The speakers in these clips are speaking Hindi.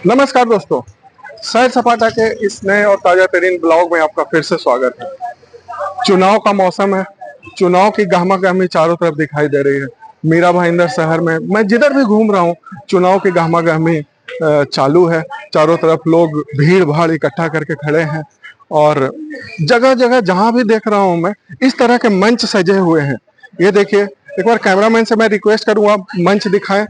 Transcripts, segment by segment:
नमस्कार दोस्तों, सैर सपाटा के इस नए और ताजा तरीन ब्लॉग में आपका फिर से स्वागत है। चुनाव का मौसम है। चुनाव की गहमा-गहमी चारों तरफ दिखाई दे रही है। मीरा भाईंदर शहर में मैं जिधर भी घूम रहा हूँ, चुनाव की गहमा-गहमी चालू है। चारों तरफ लोग भीड़-भाड़ इकट्ठा करके खड़े हैं और जगह-जगह जहाँ भी देख रहा हूँ मैं, इस तरह के मंच सजे हुए हैं। ये देखिए, एक बार कैमरामैन से मैं रिक्वेस्ट करूँगा, मंच दिखाएं।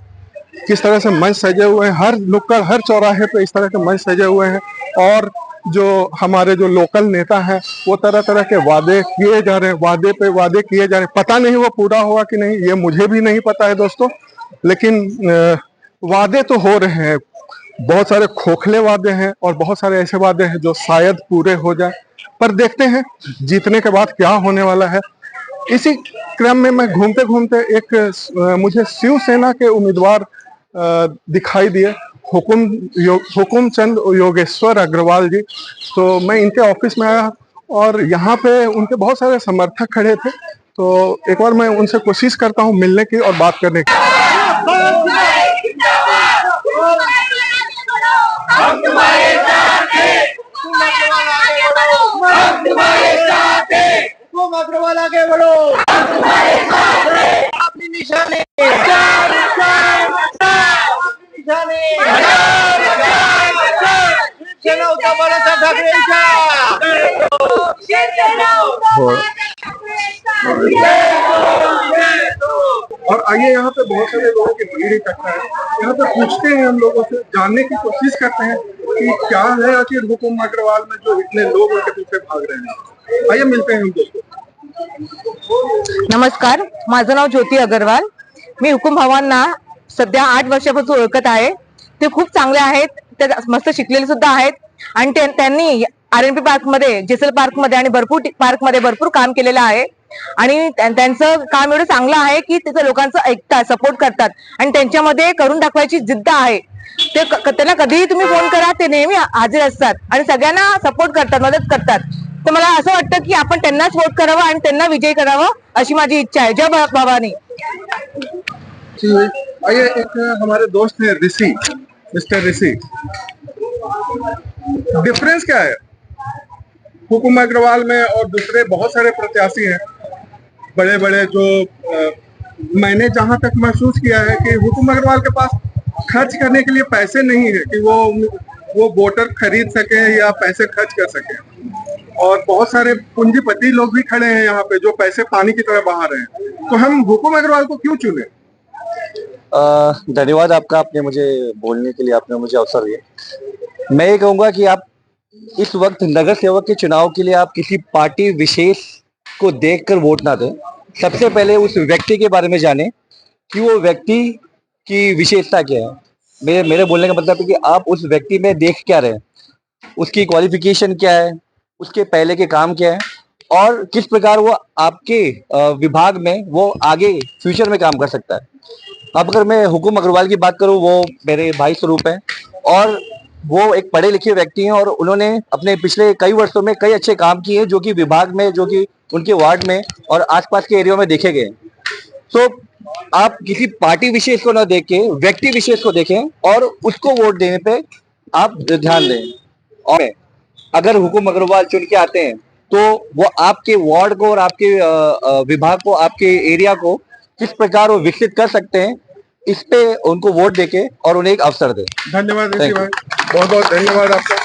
किस तरह से मंच सजे हुए हैं, हर नुक्कड़ हर चौराहे पे इस तरह के मंच सजे हुए हैं। और जो हमारे जो लोकल नेता हैं वो तरह तरह के वादे किए जा रहे हैं, वादे पे वादे किए जा रहे हैं। पता नहीं वो पूरा हुआ कि नहीं, ये मुझे भी नहीं पता है दोस्तों, लेकिन वादे तो हो रहे हैं। बहुत सारे खोखले वादे हैं और बहुत सारे ऐसे वादे हैं जो शायद पूरे हो जाए, पर देखते हैं जीतने के बाद क्या होने वाला है। इसी क्रम में मैं घूमते घूमते एक मुझे शिवसेना के उम्मीदवार दिखाई दिए, हुकुम चंद योगेश्वर अग्रवाल जी। तो मैं इनके ऑफिस में आया और यहाँ पे उनके बहुत सारे समर्थक खड़े थे। तो एक बार मैं उनसे कोशिश करता हूँ मिलने की और बात करने की। अग्रवाल आगे बढ़ो, अपनी निशाने शिवसेना उद्धव बाळासाहेब ठाकरेंच्या और आइए, यहाँ पे बहुत सारे लोगों की भीड़ इकट्ठा है। यहाँ पे पूछते हैं, हम लोगों से जानने की कोशिश करते हैं कि क्या है आखिर हुकुम अग्रवाल में जो इतने लोग उनके पीछे भाग रहे हैं। आइए मिलते हैं हम दोस्तों। नमस्कार, माझं नाव ज्योती अग्रवाल। मी हुकुम भावांना सध्या 8 वर्षापासून ओळखत आहे। ते खूप चांगले आहेत, ते मस्त शिकलेले सुद्धा आहेत आणि त्यांनी आरएनपी पार्क मध्ये, जेसल पार्क मध्ये आणि भरपूर पार्क मध्ये भरपूर काम केलेलं आहे आणि त्यांचं काम एवढं चांगलं आहे की ते लोकांचं ऐकतात, सपोर्ट करतात आणि त्यांच्यामध्ये करून दाखवायची जिद्द आहे। ते त्यांना कधीही तुम्ही फोन करा, ते नेहमी हजर असतात आणि सगळ्यांना सपोर्ट करतात, मदत करतात। तर मला असं वाटतं की आपण त्यांनाच वोट करावं आणि त्यांना विजयी करावं अशी माझी इच्छा आहे। जय भवानी। आइए, एक हमारे दोस्त हैं ऋषि, मिस्टर ऋषि। डिफरेंस क्या है हुकुम अग्रवाल में और दूसरे बहुत सारे प्रत्याशी हैं बड़े बड़े जो मैंने जहां तक महसूस किया है कि हुकुम अग्रवाल के पास खर्च करने के लिए पैसे नहीं है कि वो वोटर खरीद सके या पैसे खर्च कर सके। और बहुत सारे पूंजीपति लोग भी खड़े हैं यहाँ पे जो पैसे पानी की तरह बहा रहे हैं। तो हम हुकुम अग्रवाल को क्यों चुने? धन्यवाद आपका, आपने मुझे बोलने के लिए आपने मुझे अवसर दिया। मैं ये कहूंगा कि आप इस वक्त नगर सेवक के चुनाव के लिए आप किसी पार्टी विशेष को देखकर वोट ना दें। सबसे पहले उस व्यक्ति के बारे में जानें कि वो व्यक्ति की विशेषता क्या है। मेरे बोलने का मतलब है कि आप उस व्यक्ति में देख क्या रहे हैं, उसकी क्वालिफिकेशन क्या है, उसके पहले के काम क्या है और किस प्रकार वो आपके विभाग में वो आगे फ्यूचर में काम कर सकता है। अब अगर मैं हुकुम अग्रवाल की बात करूं, वो मेरे भाई स्वरूप हैं और वो एक पढ़े लिखे व्यक्ति हैं और उन्होंने अपने पिछले कई वर्षों में कई अच्छे काम किए जो कि विभाग में, जो कि उनके वार्ड में और आसपास के एरिया में देखे गए। तो आप किसी पार्टी विशेष को न देख के व्यक्ति विशेष को देखें और उसको वोट देने पे आप ध्यान दें। और अगर हुकुम अग्रवाल चुन के आते हैं तो वो आपके वार्ड को और आपके विभाग को, आपके एरिया को किस प्रकार वो विकसित कर सकते हैं, इस पे उनको वोट देके और उन्हें एक अवसर दें। धन्यवाद ऋषि भाई, बहुत बहुत धन्यवाद आपका।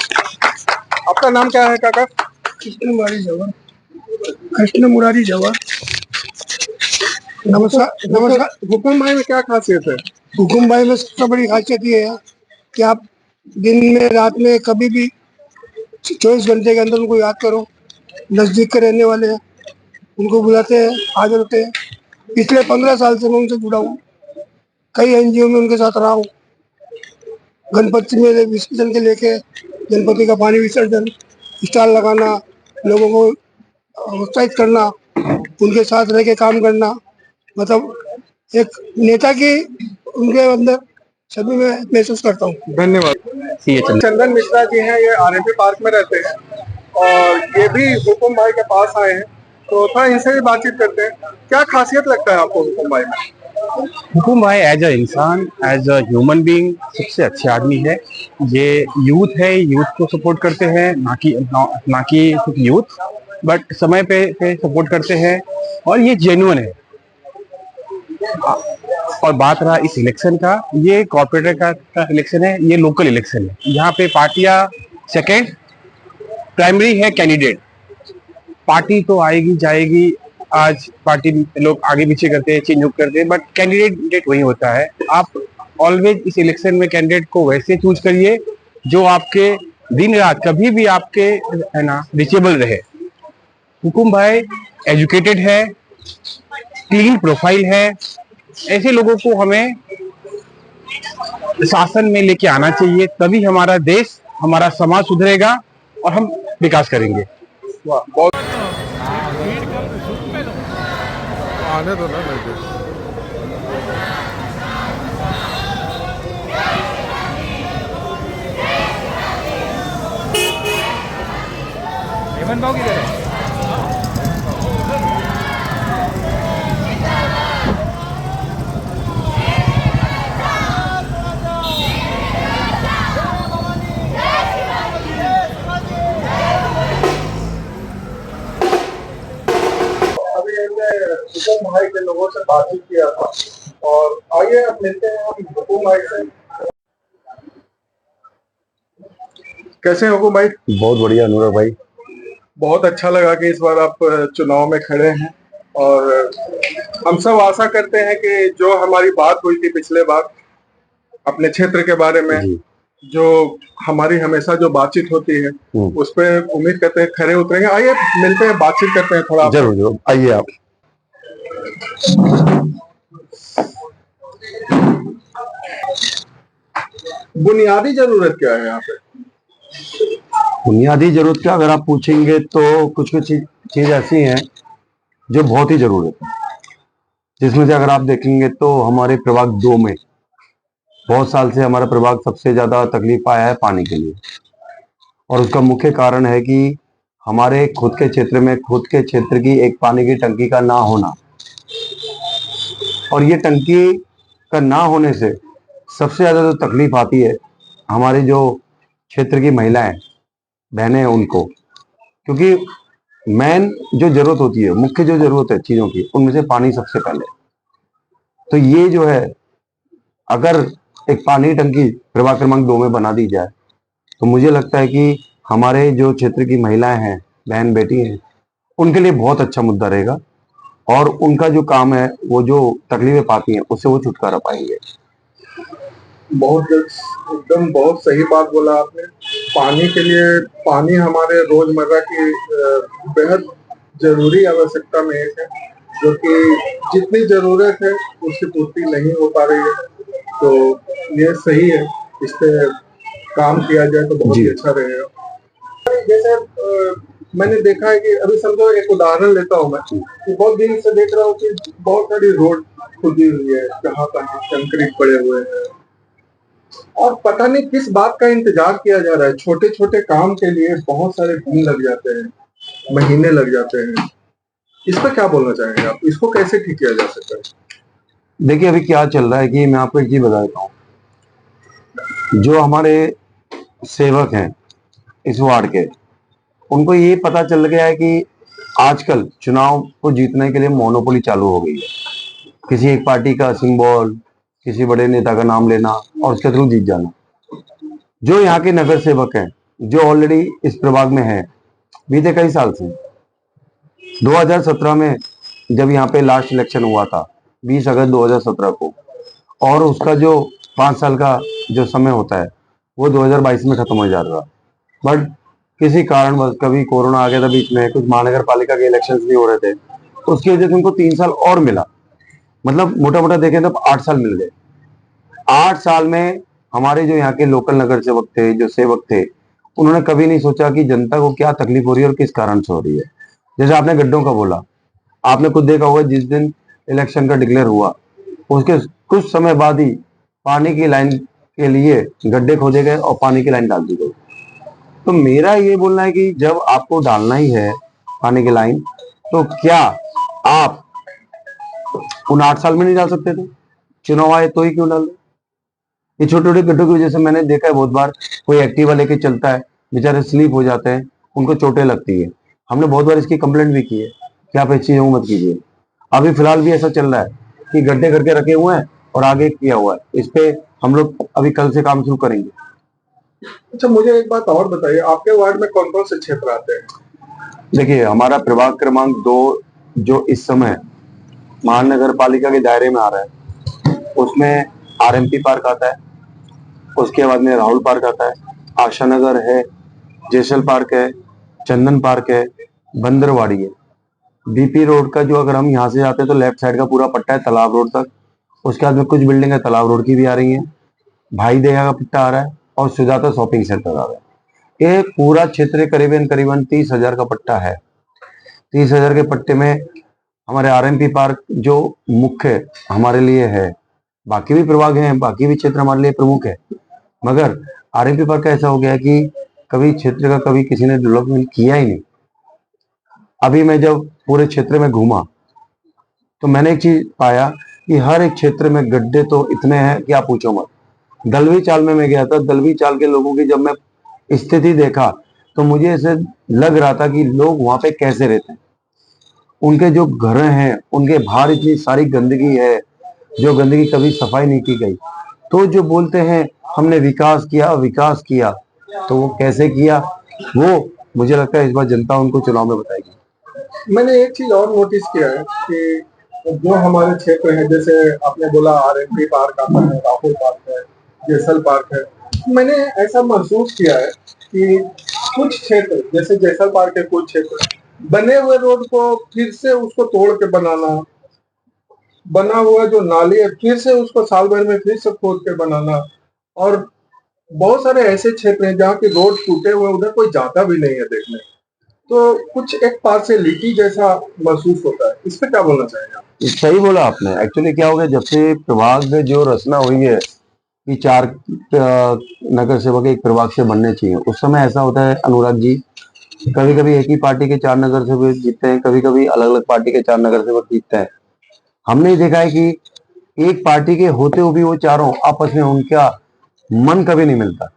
आपका नाम क्या है काका? कृष्ण मुरारी जवाहर। नमस्कार। नमस्कार। हुकुम भाई में क्या खासियत है? हुकुम भाई में सबसे बड़ी खासियत ये है कि आप दिन में रात में कभी भी 24 घंटे के अंदर उनको याद करो। नजदीक के रहने वाले हैं, उनको बुलाते हैं, हाजिर होते हैं। पिछले 15 साल से मैं उनसे जुड़ा हूँ, कई एनजीओ में उनके साथ रहा हूँ। गणपति में विसर्जन के लेके गणपति का पानी विसर्जन, स्टॉल लगाना, लोगों को उत्साहित करना, उनके साथ रह के काम करना, मतलब एक नेता की उनके अंदर सभी मैं महसूस करता हूँ। धन्यवाद। चंदन मिश्रा जी हैं, ये आरएनपी पार्क में रहते हैं और ये भी हुकुम भाई के पास आए हैं, तो थोड़ा इनसे भी बातचीत करते हैं। क्या खासियत लगता है आपको हुकुम भाई में? हुकुम भाई एज अ इंसान, एज अ ह्यूमन बीइंग सबसे अच्छे आदमी है। ये यूथ है, यूथ को सपोर्ट करते हैं, ना कि सिर्फ यूथ, बट समय पे सपोर्ट करते हैं। और ये जेन्युइन है। और बात रहा इस इलेक्शन का, ये कॉर्पोरेटर का इलेक्शन है, ये लोकल इलेक्शन है। यहाँ पे पार्टियां सेकेंड, प्राइमरी है कैंडिडेट। पार्टी तो आएगी जाएगी, आज पार्टी लोग आगे पीछे करते हैं, चेंज करते हैं, बट कैंडिडेट वही होता है। आप ऑलवेज इस इलेक्शन में कैंडिडेट को वैसे चूज करिए जो आपके दिन रात कभी भी आपके है ना रिचेबल रहे। हुकुम भाई एजुकेटेड है, क्लीन प्रोफाइल है। ऐसे लोगों को हमें शासन में लेके आना चाहिए, तभी हमारा देश, हमारा समाज सुधरेगा और हम विकास करेंगे। वाह, बहुत आने दो ना लगे। हेमंत भाव किधर है? अभी हमने हुकुम भाई के लोगों से बातचीत किया था और आइए अब मिलते हैं हम हुकुम भाई से। कैसे हैं हुकुम भाई? बहुत बढ़िया अनुराग भाई। बहुत अच्छा लगा कि इस बार आप चुनाव में खड़े हैं और हम सब आशा करते हैं कि जो हमारी बात हुई थी पिछले बार अपने क्षेत्र के बारे में, जी। जो हमारी हमेशा जो बातचीत होती है उस पे उम्मीद करते हैं खरे उतरेंगे। आइए मिलते हैं, बातचीत करते हैं थोड़ा। जरूर जरूर आइए आप। बुनियादी जरूरत क्या है यहाँ पे? बुनियादी जरूरत क्या अगर आप पूछेंगे तो कुछ कुछ चीज ऐसी हैं जो बहुत ही जरूरत है, जिसमें से अगर आप देखेंगे तो हमारे प्रभाग 2 में बहुत साल से हमारा प्रभाग सबसे ज्यादा तकलीफ पाया है पानी के लिए। और उसका मुख्य कारण है कि हमारे खुद के क्षेत्र में खुद के क्षेत्र की एक पानी की टंकी का ना होना। और ये टंकी का ना होने से सबसे ज्यादा जो तकलीफ आती है हमारे जो क्षेत्र की महिलाएं बहनें हैं उनको, क्योंकि मेन जो जरूरत होती है, मुख्य जो जरूरत है चीजों की, उनमें से पानी सबसे पहले। तो ये जो है, अगर एक पानी की टंकी प्रभाग क्रमांक 2 में बना दी जाए तो मुझे लगता है कि हमारे जो क्षेत्र की महिलाएं हैं, बहन बेटी हैं, उनके लिए बहुत अच्छा मुद्दा रहेगा और उनका जो काम है, वो जो तकलीफें पाती हैं उससे वो छुटकारा पाएंगे। बहुत एकदम बहुत सही बात बोला आपने। पानी के लिए, पानी हमारे रोजमर्रा की बेहद जरूरी आवश्यकता में एक है, जो कि जितनी जरूरत है उसकी पूर्ति नहीं हो पा रही है। तो ये सही है, इस पे काम किया जाए तो बहुत ही अच्छा रहेगा। जैसे मैंने देखा है कि अभी समझो एक उदाहरण लेता हूँ मैं कि बहुत दिन से देख रहा हूँ कि बहुत सारी रोड खुदी हुई है, जहाँ तहाँ कंक्रीट पड़े हुए हैं और पता नहीं किस बात का इंतजार किया जा रहा है। छोटे छोटे काम के लिए बहुत सारे दिन लग जाते हैं, महीने लग जाते हैं। इस पर क्या बोलना चाहेंगे आप? इसको कैसे ठीक किया जा सकता है? देखिए अभी क्या चल रहा है कि मैं आपको एक चीज बता देता हूँ। जो हमारे सेवक हैं इस वार्ड के, उनको ये पता चल गया है कि आजकल चुनाव को जीतने के लिए मोनोपोली चालू हो गई है। किसी एक पार्टी का सिंबल, किसी बड़े नेता का नाम लेना और उसके थ्रू जीत जाना। जो यहाँ के नगर सेवक हैं, जो ऑलरेडी इस प्रभाग में हैं बीते कई साल से, 2017 में जब यहाँ पे लास्ट इलेक्शन हुआ था 20 अगस्त 2017 को, और उसका जो 5 साल का जो समय होता है वो 2022 में खत्म हो जा रहा, बट किसी कारणवश कभी कोरोना आ गया था बीच में, कुछ महानगर पालिका के इलेक्शंस नहीं हो रहे थे, उसकी वजह से उनको 3 साल और मिला। मतलब मोटा मोटा देखें तो 8 साल मिल गए। 8 साल में हमारे जो यहाँ के लोकल नगर सेवक थे, जो सेवक थे, उन्होंने कभी नहीं सोचा कि जनता को क्या तकलीफ हो रही है और किस कारण से हो रही है। जैसे आपने गड्ढों का बोला, आपने खुद देखा होगा जिस दिन इलेक्शन का डिक्लेयर हुआ उसके कुछ समय बाद ही पानी की लाइन के लिए गड्ढे खोदे गए और पानी की लाइन डाल दी गई। तो मेरा ये बोलना है कि जब आपको डालना ही है पानी की लाइन, तो क्या आप उन 8 साल में नहीं डाल सकते थे? चुनाव आए तो ही क्यों डाल? ये छोटे छोटे गड्ढों की वजह से मैंने देखा है बहुत बार, कोई एक्टिवा लेके चलता है, बेचारे स्लीप हो जाते हैं, उनको चोटें लगती है। हमने बहुत बार इसकी कंप्लेंट भी की है कि आप ऐसी चीजों मत कीजिए। अभी फिलहाल भी ऐसा चल रहा है कि गड्ढे करके रखे हुए हैं और आगे किया हुआ है। इस पे हम लोग अभी कल से काम शुरू करेंगे। अच्छा, मुझे एक बात और बताइए, आपके वार्ड में कौन कौन से क्षेत्र आते हैं? देखिए, हमारा प्रभाग क्रमांक 2 जो इस समय महानगर पालिका के दायरे में आ रहा है, उसमें आरएमपी पार्क आता है, उसके बाद में राहुल पार्क आता है, आशा नगर है, जयसल पार्क है, चंदन पार्क है, बंदरवाड़ी है। बीपी रोड का जो, अगर हम यहाँ से जाते हैं तो लेफ्ट साइड का पूरा पट्टा है तालाब रोड तक। उसके बाद में कुछ बिल्डिंग तालाब रोड की भी आ रही है, भाई दया का पट्टा आ रहा है और सुजाता शॉपिंग सेंटर आ रहा है। ये पूरा क्षेत्र करीबन करीबन 30,000 का पट्टा है। 30,000 के पट्टे में हमारे आरएमपी पार्क जो मुख्य हमारे लिए है, बाकी भी प्रभाग हैं, बाकी भी क्षेत्र हमारे लिए प्रमुख है, मगर आरएमपी पार्क का ऐसा हो गया कि कभी क्षेत्र का कभी किसी ने डेवलपमेंट किया ही नहीं। अभी मैं जब पूरे क्षेत्र में घूमा तो मैंने एक चीज पाया कि हर एक क्षेत्र में गड्ढे तो इतने हैं कि आप पूछो मत। दलवी चाल में मैं गया था, दलवी चाल के लोगों की जब मैं स्थिति देखा तो मुझे ऐसे लग रहा था कि लोग वहां पे कैसे रहते हैं। उनके जो घर हैं, उनके बाहर इतनी सारी गंदगी है, जो गंदगी कभी सफाई नहीं की गई। तो जो बोलते हैं हमने विकास किया, तो वो कैसे किया, वो मुझे लगता है इस बार जनता उनको चुनाव में बताएगी। मैंने एक चीज और नोटिस किया है कि जो हमारे क्षेत्र है, जैसे आपने बोला आरएमपी पार्क आता है, राहुल पार्क है, जयसल पार्क है, मैंने ऐसा महसूस किया है कि कुछ क्षेत्र, जैसे जयसल पार्क के कुछ क्षेत्र बने हुए रोड को फिर से उसको तोड़ के बनाना, बना हुआ जो नाली है फिर से उसको साल भर में फिर से खोद के बनाना, और बहुत सारे ऐसे क्षेत्र हैं जहाँ की रोड टूटे हुए, उधर कोई जाता भी नहीं है देखने, तो कुछ एक पार्शियलिटी जैसा महसूस होता है। इस पे क्या बोलना चाहेंगे आप? सही बोला आपने। एक्चुअली क्या हो गया, जब से प्रभाग में जो रचना हुई है कि 4 नगर सेवक एक प्रभाग से बनने चाहिए, उस समय ऐसा होता है अनुराग जी, कभी कभी एक ही पार्टी के 4 नगर सेवक जीतते हैं, कभी कभी अलग अलग पार्टी के 4 नगर सेवक जीतते हैं। हमने ये देखा है कि एक पार्टी के होते हुए भी वो चारों आपस में उनका मन कभी नहीं मिलता।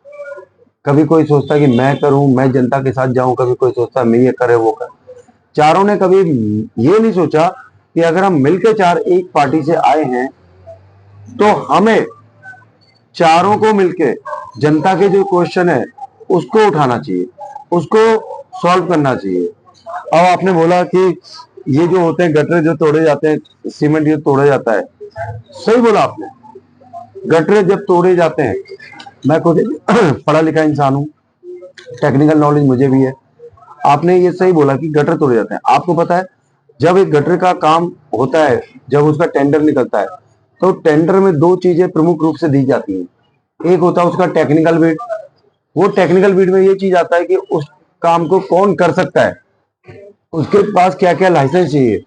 कभी कोई सोचता है कि मैं करूं, मैं जनता के साथ जाऊं, कभी कोई सोचता है मैं ये करे वो कर। चारों ने कभी ये नहीं सोचा कि अगर हम मिलकर 4 एक पार्टी से आए हैं तो हमें चारों को मिलके जनता के जो क्वेश्चन है उसको उठाना चाहिए, उसको सॉल्व करना चाहिए। अब आपने बोला कि ये जो होते हैं गटर जो तोड़े जाते हैं, सीमेंट जो तोड़ा जाता है, सही बोला आपने। गटर जब तोड़े जाते हैं, मैं खुद पढ़ा लिखा इंसान हूँ, टेक्निकल नॉलेज मुझे भी है। आपने ये सही बोला कि गटर तोड़े जाते हैं। आपको पता है जब एक गटर का काम होता है, जब उसका टेंडर निकलता है, तो टेंडर में 2 चीजें प्रमुख रूप से दी जाती हैं। एक होता है उसका टेक्निकल बिड। वो टेक्निकल बिड में ये चीज आता है कि उस काम को कौन कर सकता है, उसके पास क्या क्या लाइसेंस चाहिए,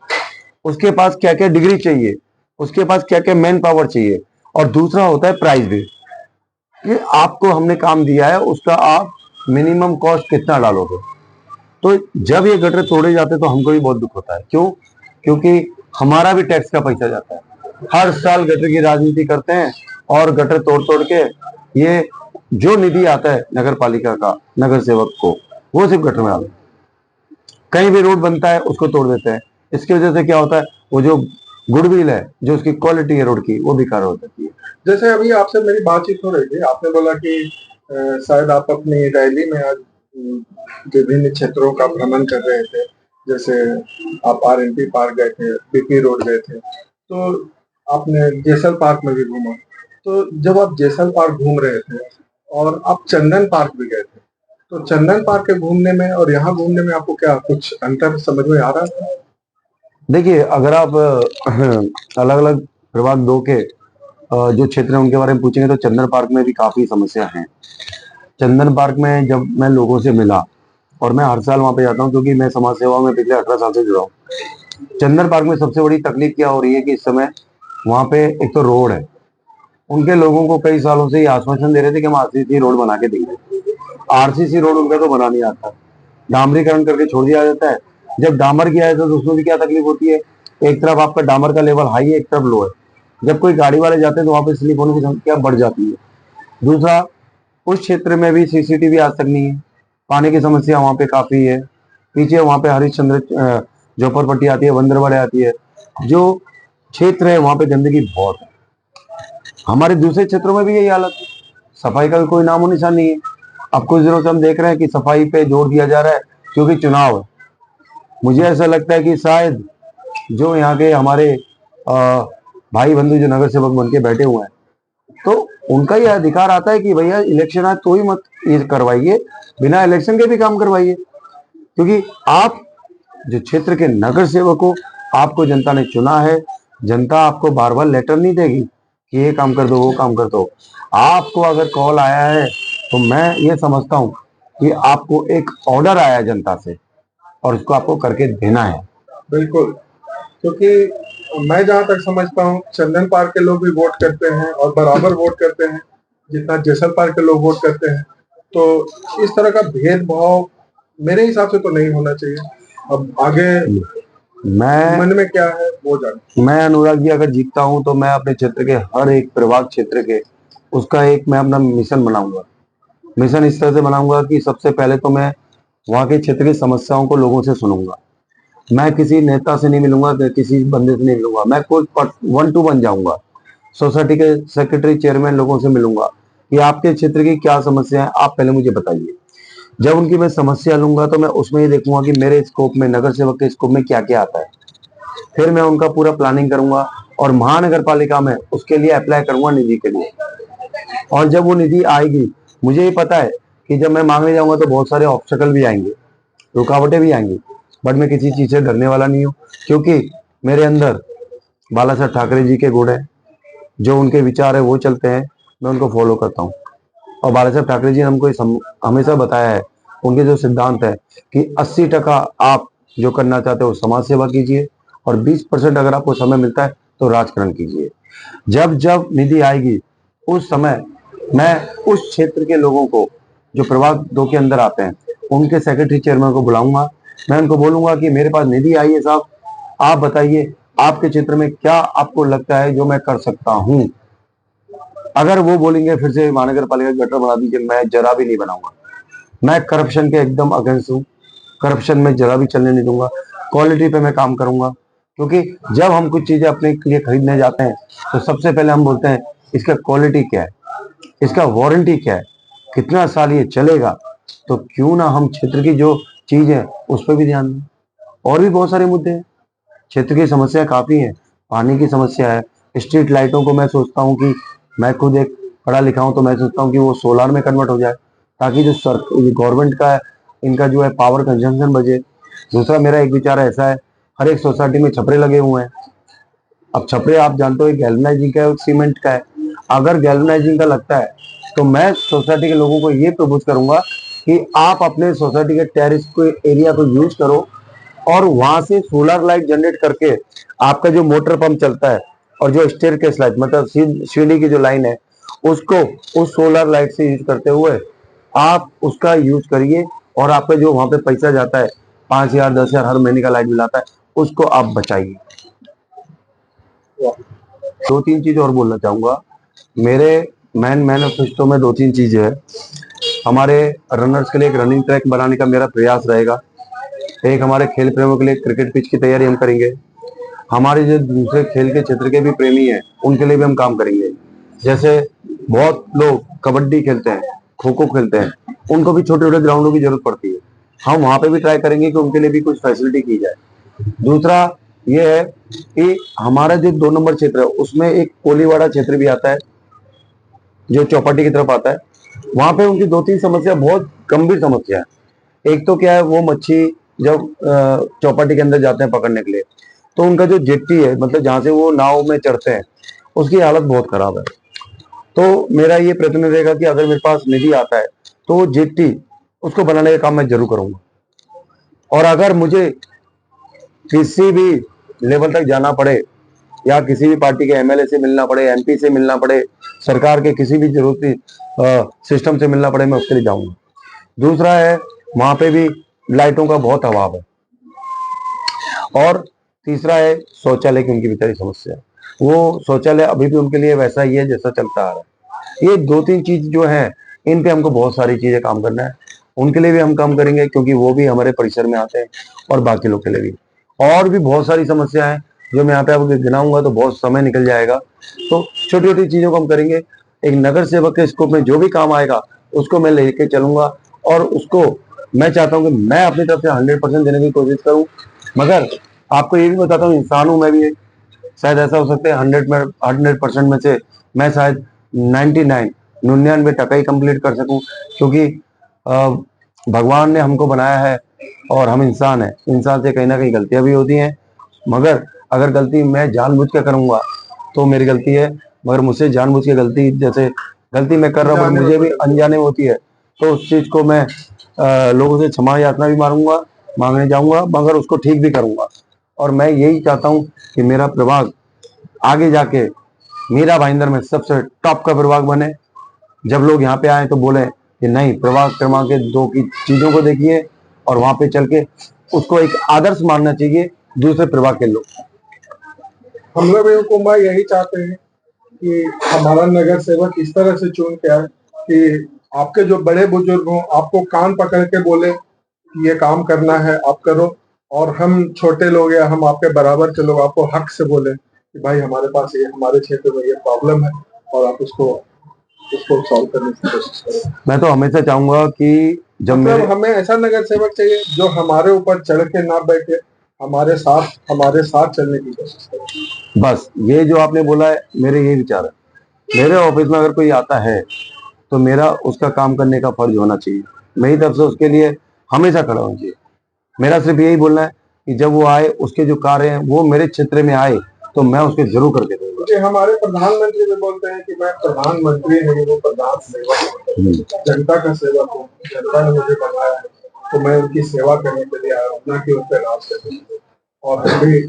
उसके पास क्या क्या डिग्री चाहिए, उसके पास क्या क्या मैन पावर चाहिए। और दूसरा होता है प्राइस बिड, कि आपको हमने काम दिया है, उसका आप मिनिमम कॉस्ट कितना डालोगे। तो जब ये गटर तोड़े जाते हैं तो हमको भी बहुत दुख होता है। क्यों? क्योंकि हमारा भी टैक्स का पैसा जाता है। हर साल गटर की राजनीति करते हैं और गटर तोड़ तोड़ के ये जो निधि आता है नगर पालिका का नगर सेवक को, वो सिर्फ गटर में आता है। कहीं भी रोड बनता है उसको तोड़ देते हैं। इसकी वजह से क्या होता है, वो जो गुडविल है, जो उसकी क्वालिटी है रोड की, वो बेकार हो जाती है। जैसे अभी आपसे मेरी बातचीत हो रही थी, आपने बोला कि शायद आप अपनी रैली में आज विभिन्न क्षेत्रों का भ्रमण कर रहे थे, जैसे आप आरएनपी पार्क गए थे, बीपी रोड गए थे, तो आपने जयसल पार्क में भी घूमा। तो जब आप जयसल पार्क घूम रहे थे और आप चंदन पार्क भी गए थे, तो चंदन पार्क के घूमने में और यहाँ घूमने में आपको क्या कुछ अंतर समझ में आ रहा था? देखिए, अगर आप अलग अलग प्रभाग 2 के जो क्षेत्र है उनके बारे में पूछेंगे तो चंदन पार्क में भी काफी समस्या है। चंदन पार्क में जब मैं लोगों से मिला, और मैं हर साल वहां पे जाता हूँ क्योंकि मैं समाज सेवा में पिछले 18 साल से जुड़ा हूँ। चंदन पार्क में सबसे बड़ी तकलीफ क्या हो रही है कि इस समय वहां पे एक तो रोड है, उनके लोगों को कई सालों से ये आश्वासन दे रहे थे कि हम आरसीसी रोड बना के देंगे। आरसीसी रोड उनका तो बना नहीं आता, डामरीकरण करके छोड़ दिया जाता है। जब डामर किया जाता है तो उसमें भी क्या तकलीफ होती है एक तरफ आपका डामर का लेवल हाई है, एक तरफ लो है। जब कोई गाड़ी वाले जाते हैं तो वहां पे स्लिप होने की संख्या बढ़ जाती है। दूसरा, उस क्षेत्र में भी सीसीटीवी आज तक नहीं है। पानी की समस्या वहां पे काफी है। पीछे वहां पे हरिश्चंद्र झोपड़पट्टी आती है, बंदरवाड़े आती है। जो क्षेत्र है वहां पे गंदगी बहुत है। हमारे दूसरे क्षेत्रों में भी यही हालत है, सफाई का भी कोई नामो निशान नहीं है। अब कुछ दिनों से हम देख रहे हैं कि सफाई पे जोर दिया जा रहा है क्योंकि चुनाव है। मुझे ऐसा लगता है कि शायद जो यहाँ के हमारे भाई बंधु जो नगर सेवक बन के बैठे हुए हैं, तो उनका यह अधिकार आता है कि भैया इलेक्शन आज तो ही मत ये करवाइए, बिना इलेक्शन के भी काम करवाइए। क्योंकि आप जो क्षेत्र के नगर सेवक हो, आपको जनता ने चुना है। जनता आपको बार बार लेटर नहीं देगी कि ये काम कर दो, वो काम कर दो। आपको अगर कॉल आया है तो मैं ये समझता हूँ कि आपको एक ऑर्डर आया है जनता से और उसको आपको करके देना है। बिल्कुल, क्योंकि मैं जहां तक समझता हूँ चंदन पार्क के लोग भी वोट करते हैं और बराबर वोट करते हैं जितना जैसल पार्क के लोग वोट करते हैं। तो इस तरह का भेदभाव मेरे हिसाब से तो नहीं होना चाहिए। अब आगे मैं मन में क्या है वो जाने। मैं अनुराग जी अगर जीतता हूं तो मैं अपने क्षेत्र के हर एक प्रभाग क्षेत्र के उसका एक मैं अपना मिशन बनाऊंगा। मिशन इस तरह से बनाऊंगा कि सबसे पहले तो मैं वहां के क्षेत्र की समस्याओं को लोगों से सुनूंगा। मैं किसी नेता से नहीं मिलूंगा, किसी बंदे से नहीं मिलूंगा, मैं खुद 1 to 1 जाऊंगा। सोसाइटी के सेक्रेटरी चेयरमैन लोगों से मिलूंगा कि आपके क्षेत्र की क्या समस्या है, आप पहले मुझे बताइए। जब उनकी मैं समस्या लूंगा तो मैं उसमें ये देखूंगा कि मेरे स्कोप में, नगर सेवक के स्कोप में क्या क्या आता है। फिर मैं उनका पूरा प्लानिंग करूंगा और महानगर पालिका में उसके लिए अप्लाई करूंगा निधि के लिए। और जब वो निधि आएगी, मुझे ये पता है कि जब मैं मांगने जाऊंगा तो बहुत सारे ऑब्स्टेकल भी आएंगे, रुकावटें भी आएंगी, बट मैं किसी चीज से डरने वाला नहीं हूँ। क्योंकि मेरे अंदर बाला साहब ठाकरे जी के गुण है, जो उनके विचार है वो चलते हैं, मैं उनको फॉलो करता हूँ। और बाला साहब ठाकरे जी ने हमको हमेशा बताया है, उनके जो सिद्धांत है कि 80% आप जो करना चाहते हो समाज सेवा कीजिए और 20% अगर आपको समय मिलता है तो राजकारण कीजिए। जब जब निधि आएगी उस समय मैं उस क्षेत्र के लोगों को जो प्रभाग 2 के अंदर आते हैं उनके सेक्रेटरी चेयरमैन को बुलाऊंगा। मैं उनको बोलूंगा कि मेरे पास निधि आई है साहब, आप बताइए आपके क्षेत्र में क्या आपको लगता है जो मैं कर सकता हूं। अगर वो बोलेंगे फिर से महानगर पालिका गटर बना दीजिए, मैं जरा भी नहीं बनाऊंगा। मैं करप्शन के एकदम अगेंस्ट हूँ, करप्शन में जरा भी चलने नहीं दूंगा। क्वालिटी पे मैं काम करूंगा, क्योंकि जब हम कुछ चीजें अपने लिए खरीदने जाते हैं तो सबसे पहले हम बोलते हैं इसका क्वालिटी क्या है, इसका वारंटी क्या है, कितना साल ये चलेगा। तो क्यों ना हम क्षेत्र की जो चीज है उस पर भी ध्यान दें। और भी बहुत सारे मुद्दे हैं, क्षेत्र की समस्या काफी है। पानी की समस्या है, स्ट्रीट लाइटों को मैं सोचता हूँ कि मैं खुद एक पढ़ा लिखा हूँ तो मैं सोचता हूँ कि वो सोलार में कन्वर्ट हो जाए, ताकि जो गवर्नमेंट का है इनका जो है पावर कंजम्पशन बचे। दूसरा मेरा एक विचार ऐसा है, हर एक सोसाइटी में छपरे लगे हुए हैं। अब छपरे आप जानते हो गैल्वनाइजिंग का है, सीमेंट का है। अगर गैल्वनाइजिंग का लगता है तो मैं सोसाइटी के लोगों को ये प्रपोज करूंगा कि आप अपने सोसाइटी के टेरिस को एरिया को यूज करो और वहां से सोलर लाइट जनरेट करके आपका जो मोटर पंप चलता है और जो स्टेयरकेस लाइट मतलब सीढ़ी की जो लाइन है उसको उस सोलर लाइट से यूज करते हुए आप उसका यूज करिए। और आपका जो वहां पे पैसा जाता है 5,000 10,000 हर महीने का लाइट बिल आता है, उसको आप बचाइए। 2-3 चीज और बोलना चाहूंगा। मेरे मैनिफेस्टो में 2-3 चीजें है। हमारे रनर्स के लिए एक रनिंग ट्रैक बनाने का मेरा प्रयास रहेगा। एक हमारे खेल प्रेमियों के लिए क्रिकेट पिच की तैयारी हम करेंगे। हमारे जो दूसरे खेल के क्षेत्र के भी प्रेमी हैं उनके लिए भी हम काम करेंगे। जैसे बहुत लोग कबड्डी खेलते हैं, खो खो खेलते हैं, उनको भी छोटे छोटे ग्राउंडों की जरूरत पड़ती है। हम वहां पे भी ट्राई करेंगे कि उनके लिए भी कुछ फैसिलिटी की जाए। दूसरा ये है कि हमारा जो 2 नंबर क्षेत्र है उसमें एक कोलीवाड़ा क्षेत्र भी आता है जो चौपाटी की तरफ आता है। वहां पे उनकी 2-3 समस्या बहुत गंभीर समस्या है। एक तो क्या है, वो मच्छी जब चौपाटी के अंदर जाते हैं पकड़ने के लिए तो उनका जो जेट्टी है मतलब जहां से वो नाव में चढ़ते हैं उसकी हालत बहुत खराब है। तो मेरा ये प्रयत्न रहेगा कि अगर मेरे पास निधि आता है तो वो जेट्टी उसको बनाने का काम मैं जरूर करूंगा। और अगर मुझे किसी भी लेवल तक जाना पड़े या किसी भी पार्टी के एमएलए से मिलना पड़े, एमपी से मिलना पड़े, सरकार के किसी भी जरूरती सिस्टम से मिलना पड़े, मैं उसके लिए जाऊंगा। दूसरा है, वहां पे भी लाइटों का बहुत अभाव है और तीसरा है शौचालय की उनकी बेचारी समस्या। वो शौचालय अभी भी उनके लिए वैसा ही है जैसा चलता आ रहा है। ये दो तीन चीज जो है, इन पे हमको बहुत सारी चीजें काम करना है। उनके लिए भी हम काम करेंगे क्योंकि वो भी हमारे परिसर में आते हैं, और बाकी लोग के लिए भी। और भी बहुत सारी समस्या है जो मैं यहाँ पे आपको गिनाऊंगा तो बहुत समय निकल जाएगा। तो छोटी छोटी चीजों को हम करेंगे। एक नगर सेवक के स्कोप में जो भी काम आएगा उसको मैं लेके चलूंगा, और उसको मैं चाहता हूँ कि मैं अपनी तरफ से 100% देने की कोशिश करूँ। मगर आपको ये भी बताता हूँ, इंसान हूं मैं भी। शायद ऐसा हो सकता है 100% में से मैं शायद 99 टका ही कंप्लीट कर सकूं, क्योंकि भगवान ने हमको बनाया है और हम इंसान हैं। इंसान से कहीं ना कहीं गलतियां भी होती हैं, मगर अगर गलती मैं जानबूझ के करूंगा तो मेरी गलती है। मगर मुझसे जानबूझ के गलती, जैसे गलती मैं कर रहा हूँ मुझे भी अनजाने में होती है, तो उस चीज को मैं लोगों से क्षमा याचना भी मांगने जाऊंगा, मगर उसको ठीक भी करूंगा। और मैं यही चाहता हूं कि मेरा प्रभाग आगे जाके मीरा भाईंदर में सबसे टॉप का प्रभाग बने। जब लोग यहाँ पे आए तो बोले कि नहीं, प्रभाग क्रमांक 2 की चीजों को देखिए और वहां पे चल के उसको एक आदर्श मानना चाहिए दूसरे प्रभाग के लोग। हम लोग भी कुंभा यही चाहते हैं कि हमारा नगर सेवक इस तरह से चुन के आए कि आपके जो बड़े बुजुर्ग हों आपको कान पकड़ के बोले कि ये काम करना है आप करो, और हम छोटे लोग या हम आपके बराबर के लोग आपको हक से बोले कि भाई हमारे पास ये, हमारे क्षेत्र में ये प्रॉब्लम है और आप उसको सॉल्व करने की कोशिश करें। मैं तो हमेशा चाहूंगा कि जब मतलब हमें ऐसा नगर सेवक चाहिए जो हमारे ऊपर चढ़ के ना बैठे, हमारे साथ चलने की कोशिश करे। बस ये जो आपने बोला है, मेरे यही विचार है। मेरे ऑफिस में अगर कोई आता है तो मेरा उसका काम करने का फर्ज होना चाहिए। मेरी तरफ से उसके लिए हमेशा खड़ा होना चाहिए। मेरा सिर्फ यही बोलना है कि जब वो आए, उसके जो कार्य हैं वो मेरे क्षेत्र में आए तो मैं उसके जरूर करके दूंगा। कि हमारे प्रधानमंत्री भी बोलते हैं कि मैं प्रधानमंत्री नहीं हूँ, प्रधान सेवक हूँ, जनता का सेवक हूँ। जनता ने मुझे बनाया है तो मैं उनकी सेवा करने के लिए आया हूँ, ना कि उन पर राज करने के लिए। और हम भी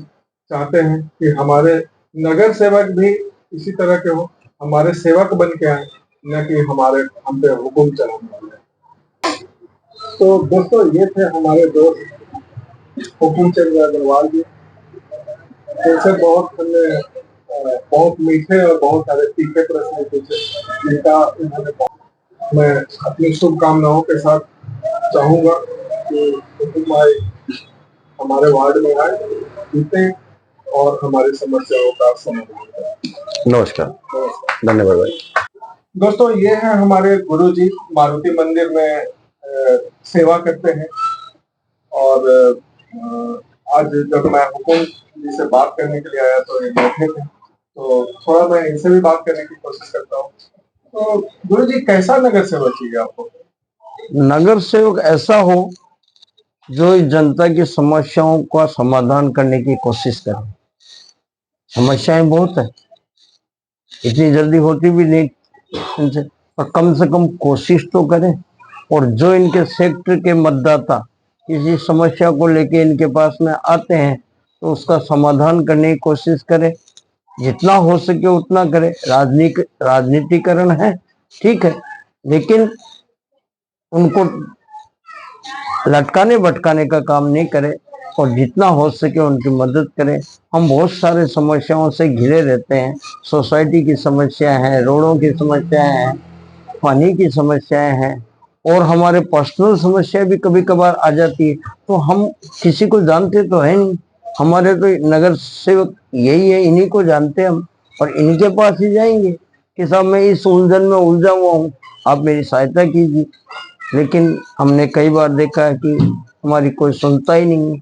चाहते हैं कि हमारे नगर सेवक भी इसी तरह के हो, हमारे सेवक बन के आए, न कि हम पे हुक्म चलाने वाले। तो दोस्तों ये थे हमारे दोस्त हुकुम चंद अग्रवाल जी। इनसे बहुत मीठे और बहुत सारे तीखे प्रश्न पूछे, जिनका मैं अपनी शुभकामनाओं के साथ चाहूंगा कि हुकुम भाई हमारे वार्ड में आए, जीते और हमारी समस्याओं का समाधान करें। नमस्कार। धन्यवाद भाई। दोस्तों ये है हमारे गुरु जी, मारुति मंदिर में सेवा करते हैं। और आज जब मैं हुकुम जी से बात करने के लिए आया तो ये बैठे थे, तो थोड़ा मैं इनसे भी बात करने की कोशिश करता हूँ। तो गुरु जी कैसा नगर सेवक चाहिए आपको? नगर सेवक ऐसा हो जो इस जनता की समस्याओं का समाधान करने की कोशिश करे। समस्याएं बहुत है, इतनी जल्दी होती भी नहीं इनसे, पर कम से कम कोशिश तो करें। और जो इनके सेक्टर के मतदाता किसी समस्या को लेके इनके पास में आते हैं तो उसका समाधान करने की कोशिश करें, जितना हो सके उतना करें। राजनीतिकरण है, ठीक है, लेकिन उनको लटकाने भटकाने का काम नहीं करें और जितना हो सके उनकी मदद करें। हम बहुत सारे समस्याओं से घिरे रहते हैं। सोसाइटी की समस्या है, रोडों की समस्याएं हैं, पानी की समस्याएं हैं, और हमारे पर्सनल समस्या भी कभी कभार आ जाती है। तो हम किसी को जानते तो है नहीं, हमारे तो नगर सेवक यही है, इन्हीं को जानते हैं हम, और इनके पास ही जाएंगे कि साहब मैं इस उलझन में उलझा हुआ हूँ, आप मेरी सहायता कीजिए। लेकिन हमने कई बार देखा है कि हमारी कोई सुनता ही नहीं है।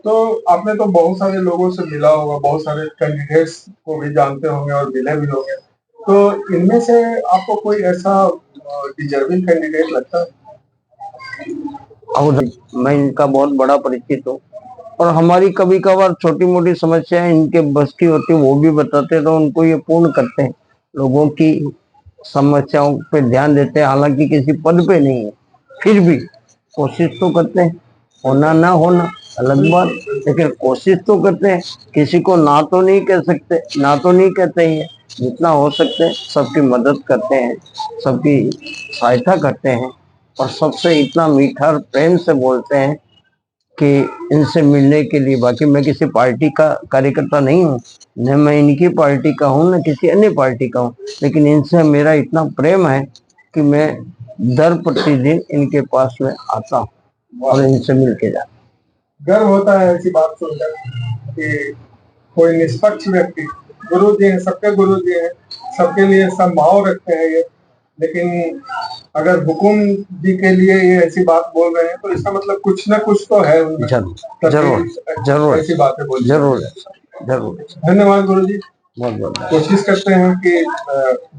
तो आपने तो बहुत सारे लोगों से मिला होगा, बहुत सारे कैंडिडेट्स को भी जानते होंगे और मिले भी होंगे, तो इनमें से आपको कोई ऐसा डिजर्विंग कैंडिडेट लगता है? और मैं इनका बहुत बड़ा परिचित हूँ, और हमारी कभी कभार छोटी मोटी समस्याएं इनके बस की होती है, वो भी बताते तो उनको ये पूर्ण करते हैं। लोगों की समस्याओं पे ध्यान देते हैं, हालांकि किसी पद पे नहीं है, फिर भी कोशिश तो करते हैं। होना ना होना अलग बात, लेकिन कोशिश तो करते हैं। किसी को ना तो नहीं कह सकते, ना तो नहीं कहते हैं। जितना हो सकते हैं सबकी मदद करते हैं, सबकी सहायता करते हैं, और सबसे इतना मीठा और प्रेम से बोलते हैं कि इनसे मिलने के लिए। बाकी मैं किसी पार्टी का कार्यकर्ता नहीं हूँ, न मैं इनकी पार्टी का हूँ न किसी अन्य पार्टी का हूँ, लेकिन इनसे मेरा इतना प्रेम है कि मैं दर प्रतिदिन इनके पास में आता हूँ और इनसे मिल के जाता हूँ। गर्व होता है ऐसी बात सुनकर कि कोई निष्पक्ष व्यक्ति, गुरु जी हैं, सबके गुरु जी हैं, सबके लिए संभाव रखते हैं ये, लेकिन अगर हुकुम जी के लिए ये ऐसी बात बोल रहे हैं तो इसका मतलब कुछ ना कुछ तो है उनमें। जरूर जरूर जरूर ऐसी बातें बोल जरूर जरूर। धन्यवाद गुरु जी। बहुत बहुत कोशिश करते हैं कि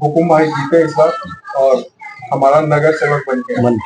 हुकुम भाई जीते इस बार और हमारा नगर सेवक बन के मन